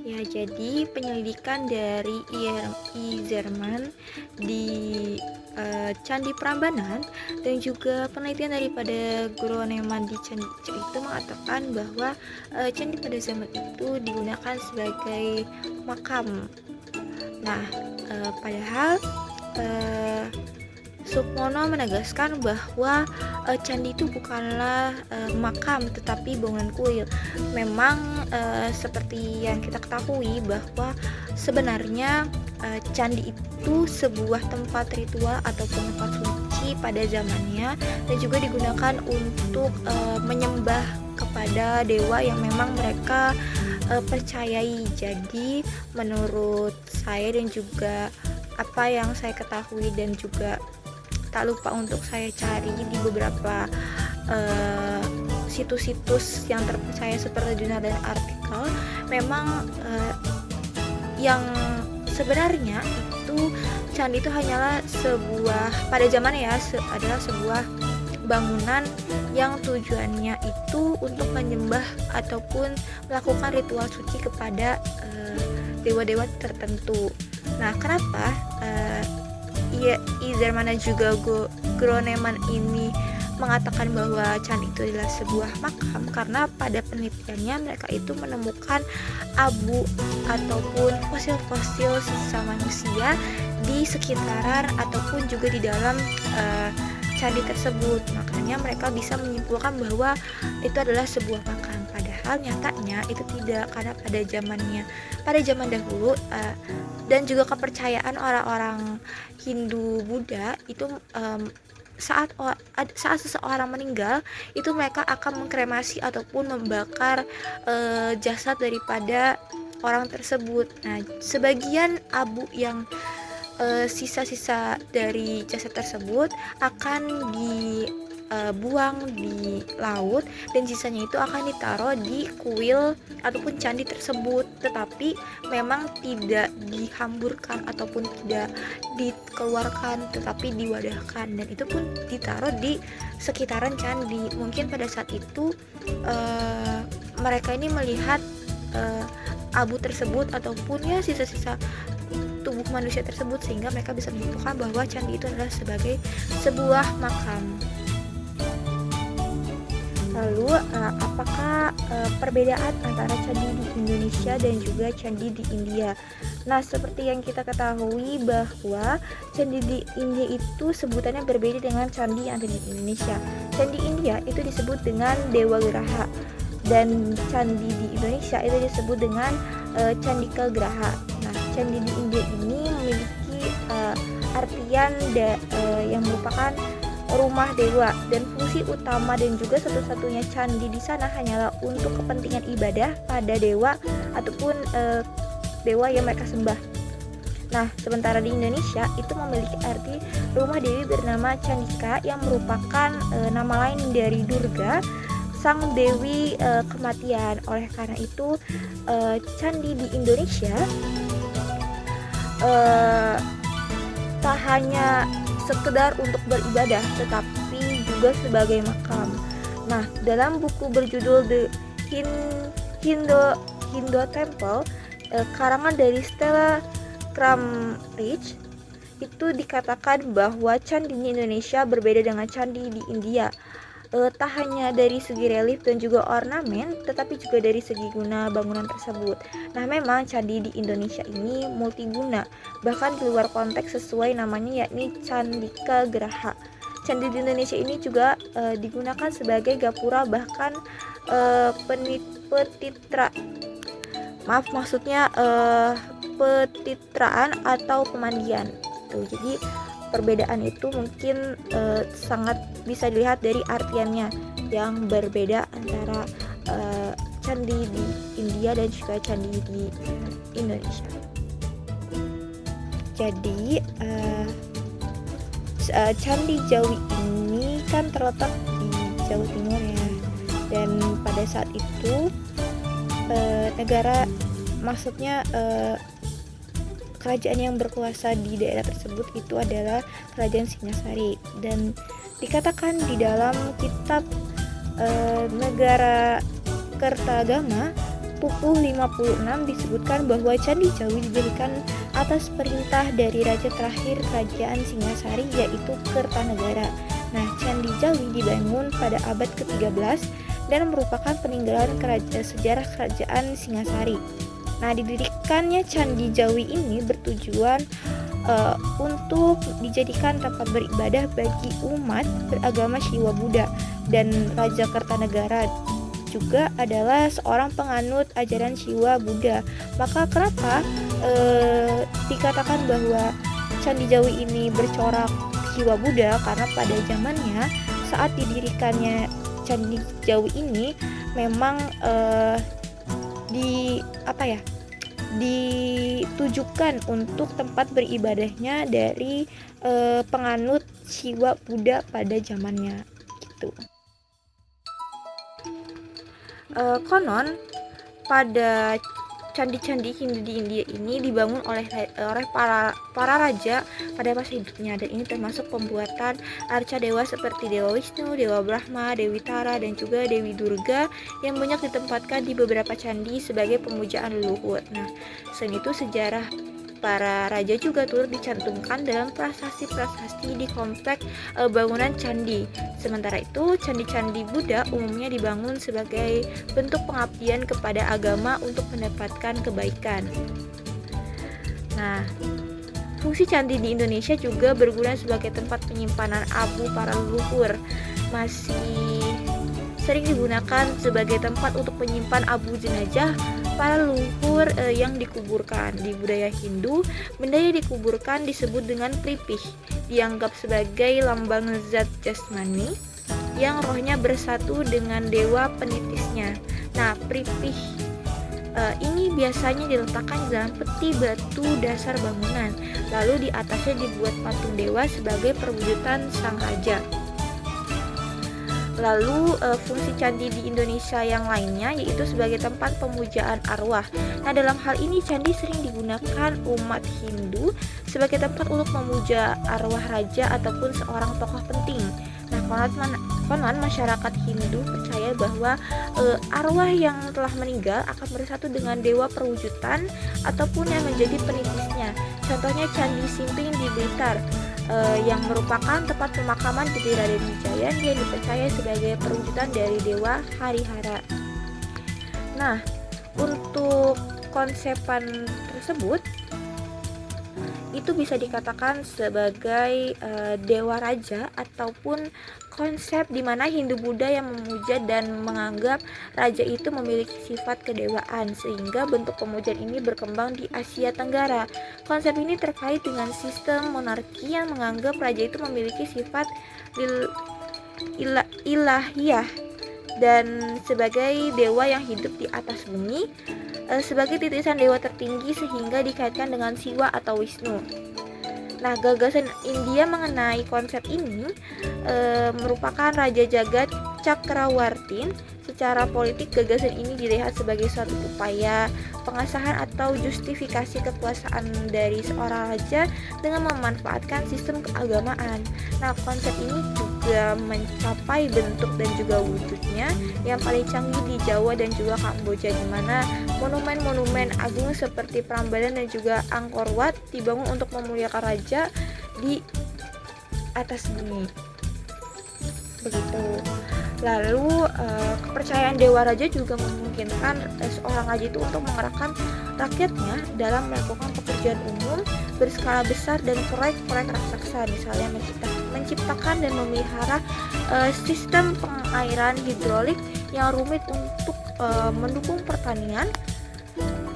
Ya, jadi penyelidikan dari IRI Jerman di Candi Prambanan dan juga penelitian daripada Groneman di Candi Ijo itu mengatakan bahwa candi pada zaman itu digunakan sebagai makam. Nah, padahal eh, Sukmono menegaskan bahwa candi itu bukanlah makam tetapi bangunan kuil. Memang seperti yang kita ketahui bahwa sebenarnya candi itu sebuah tempat ritual ataupun tempat suci pada zamannya dan juga digunakan untuk menyembah kepada dewa yang memang mereka percayai. Jadi menurut saya dan juga apa yang saya ketahui dan juga tak lupa untuk saya cari di beberapa situs-situs yang terpercaya seperti jurnal dan artikel, memang yang sebenarnya itu candi itu hanyalah sebuah pada zamannya adalah sebuah bangunan yang tujuannya itu untuk menyembah ataupun melakukan ritual suci kepada dewa-dewa tertentu. Nah, kenapa Izerman dan juga Groneman ini mengatakan bahwa candi itu adalah sebuah makam? Karena pada penelitiannya mereka itu menemukan abu ataupun fosil-fosil sisa manusia di sekitaran ataupun juga di dalam candi tersebut. Makanya mereka bisa menyimpulkan bahwa itu adalah sebuah makam. Padahal nyatanya itu tidak, karena pada zaman dahulu dan juga kepercayaan orang-orang Hindu Buddha itu saat seseorang meninggal itu mereka akan mengkremasi ataupun membakar jasad daripada orang tersebut. Nah, sebagian abu yang sisa-sisa dari jasad tersebut akan dibuang di laut dan sisanya itu akan ditaruh di kuil ataupun candi tersebut, tetapi memang tidak dihamburkan ataupun tidak dikeluarkan, tetapi diwadahkan dan itu pun ditaruh di sekitaran candi. Mungkin pada saat itu mereka ini melihat abu tersebut ataupun ya sisa-sisa tubuh manusia tersebut sehingga mereka bisa menyimpulkan bahwa candi itu adalah sebagai sebuah makam. Lalu apakah perbedaan antara candi di Indonesia dan juga candi di India? Nah, seperti yang kita ketahui bahwa candi di India itu sebutannya berbeda dengan candi yang ada di Indonesia. Candi India itu disebut dengan Dewa Graha dan candi di Indonesia itu disebut dengan Candika Graha. Nah, candi di India ini memiliki artian yang merupakan rumah dewa dan fungsi utama dan juga satu-satunya candi di sana hanyalah untuk kepentingan ibadah pada dewa ataupun dewa yang mereka sembah. Nah, sementara di Indonesia itu memiliki arti rumah dewi bernama Candika yang merupakan nama lain dari Durga, sang dewi kematian. Oleh karena itu candi di Indonesia tak hanya sekedar untuk beribadah tetapi juga sebagai makam. Nah, dalam buku berjudul The Hindu Temple karangan dari Stella Cramrich itu dikatakan bahwa candi di Indonesia berbeda dengan candi di India. Tak hanya dari segi relief dan juga ornamen, tetapi juga dari segi guna bangunan tersebut. Nah, memang candi di Indonesia ini multiguna, bahkan di luar konteks sesuai namanya, yakni Candika Graha. Candi di Indonesia ini juga digunakan sebagai gapura, bahkan petitraan atau pemandian. Jadi perbedaan itu mungkin sangat bisa dilihat dari artiannya yang berbeda antara candi di India dan juga candi di Indonesia. Jadi Candi Jawi ini kan terletak di Jawa Timur ya, dan pada saat itu kerajaan yang berkuasa di daerah tersebut itu adalah Kerajaan Singasari, dan dikatakan di dalam kitab Negara Kertagama Pupuh 56 disebutkan bahwa Candi Jawi didirikan atas perintah dari raja terakhir kerajaan Singasari, yaitu Kertanegara. Nah, Candi Jawi dibangun pada abad ke-13 dan merupakan peninggalan sejarah kerajaan Singasari. Nah, didirikannya Candi Jawi ini bertujuan untuk dijadikan tempat beribadah bagi umat beragama Siwa Buddha, dan Raja Kertanegara juga adalah seorang penganut ajaran Siwa Buddha. Maka kenapa dikatakan bahwa Candi Jawi ini bercorak Siwa Buddha? Karena pada zamannya saat didirikannya Candi Jawi ini memang ditujukan untuk tempat beribadahnya dari penganut Siwa Buddha pada zamannya gitu. Konon pada candi-candi Hindu di India ini dibangun oleh para raja pada masa hidupnya, dan ini termasuk pembuatan arca dewa seperti Dewa Wisnu, Dewa Brahma, Dewi Tara, dan juga Dewi Durga yang banyak ditempatkan di beberapa candi sebagai pemujaan leluhur. Nah, selain itu sejarah para raja juga turut dicantumkan dalam prasasti-prasasti di komplek bangunan candi. Sementara itu, candi-candi Buddha umumnya dibangun sebagai bentuk pengabdian kepada agama untuk mendapatkan kebaikan. Nah, fungsi candi di Indonesia juga berguna sebagai tempat penyimpanan abu para leluhur. Masih sering digunakan sebagai tempat untuk menyimpan abu jenazah para leluhur yang dikuburkan. Di budaya Hindu, benda yang dikuburkan disebut dengan pripih, dianggap sebagai lambang zat jasmani yang rohnya bersatu dengan dewa penitisnya. Nah, pripih ini biasanya diletakkan dalam peti batu dasar bangunan, lalu di atasnya dibuat patung dewa sebagai perwujudan sang raja. Lalu fungsi candi di Indonesia yang lainnya yaitu sebagai tempat pemujaan arwah. Nah, dalam hal ini candi sering digunakan umat Hindu sebagai tempat untuk memuja arwah raja ataupun seorang tokoh penting. Nah, konon masyarakat Hindu percaya bahwa arwah yang telah meninggal akan bersatu dengan dewa perwujudan ataupun yang menjadi penitisnya. Contohnya Candi Simping di Blitar, yang merupakan tempat pemakaman dari Raden Wijaya yang dipercaya sebagai perwujudan dari dewa Harihara. Nah, untuk konsepan tersebut itu bisa dikatakan sebagai dewa raja ataupun konsep di mana Hindu Buddha yang memuja dan menganggap raja itu memiliki sifat kedewaan, sehingga bentuk pemujaan ini berkembang di Asia Tenggara. Konsep ini terkait dengan sistem monarki yang menganggap raja itu memiliki sifat ilahiyah dan sebagai dewa yang hidup di atas bumi, sebagai titisan dewa tertinggi sehingga dikaitkan dengan Siwa atau Wisnu. Nah, gagasan India mengenai konsep ini merupakan Raja Jagat Cakrawartin. Secara politik, gagasan ini dilihat sebagai suatu upaya pengasahan atau justifikasi kekuasaan dari seorang raja dengan memanfaatkan sistem keagamaan. Nah, konsep ini juga mencapai bentuk dan juga wujudnya yang paling canggih di Jawa dan juga Kamboja, di mana monumen-monumen agung seperti Prambanan dan juga Angkor Wat dibangun untuk memuliakan raja di atas bumi. Begitu. Lalu kepercayaan dewa raja juga memungkinkan seorang raja itu untuk mengerahkan rakyatnya dalam melakukan pekerjaan umum berskala besar dan proyek-proyek raksasa, misalnya menciptakan dan memelihara sistem pengairan hidrolik yang rumit untuk mendukung pertanian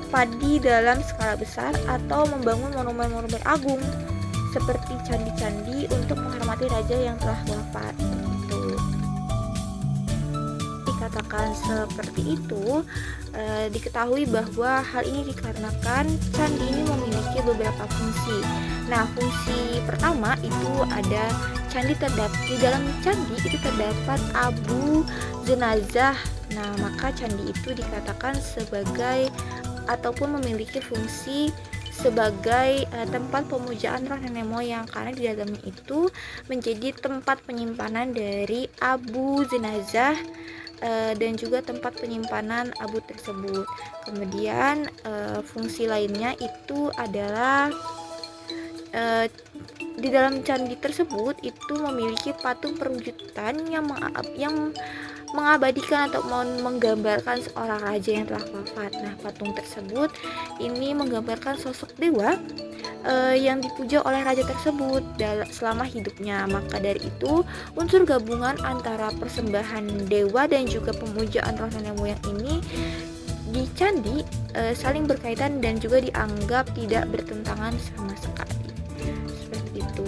padi dalam skala besar, atau membangun monumen-monumen agung seperti candi-candi untuk menghormati raja yang telah wafat. Dikatakan seperti itu, diketahui bahwa hal ini dikarenakan candi ini memiliki beberapa fungsi. Nah, fungsi pertama itu ada di dalam candi itu terdapat abu jenazah. Nah, maka candi itu dikatakan sebagai ataupun memiliki fungsi sebagai tempat pemujaan roh nenek moyang, karena di dalamnya itu menjadi tempat penyimpanan dari abu jenazah dan juga tempat penyimpanan abu tersebut. Kemudian fungsi lainnya itu adalah di dalam candi tersebut itu memiliki patung perwujudan yang mengabadikan atau menggambarkan seorang raja yang telah wafat. Nah, patung tersebut ini menggambarkan sosok dewa yang dipuja oleh raja tersebut selama hidupnya. Maka dari itu, unsur gabungan antara persembahan dewa dan juga pemujaan roh nenek moyang ini di candi saling berkaitan dan juga dianggap tidak bertentangan sama sekali. Seperti itu.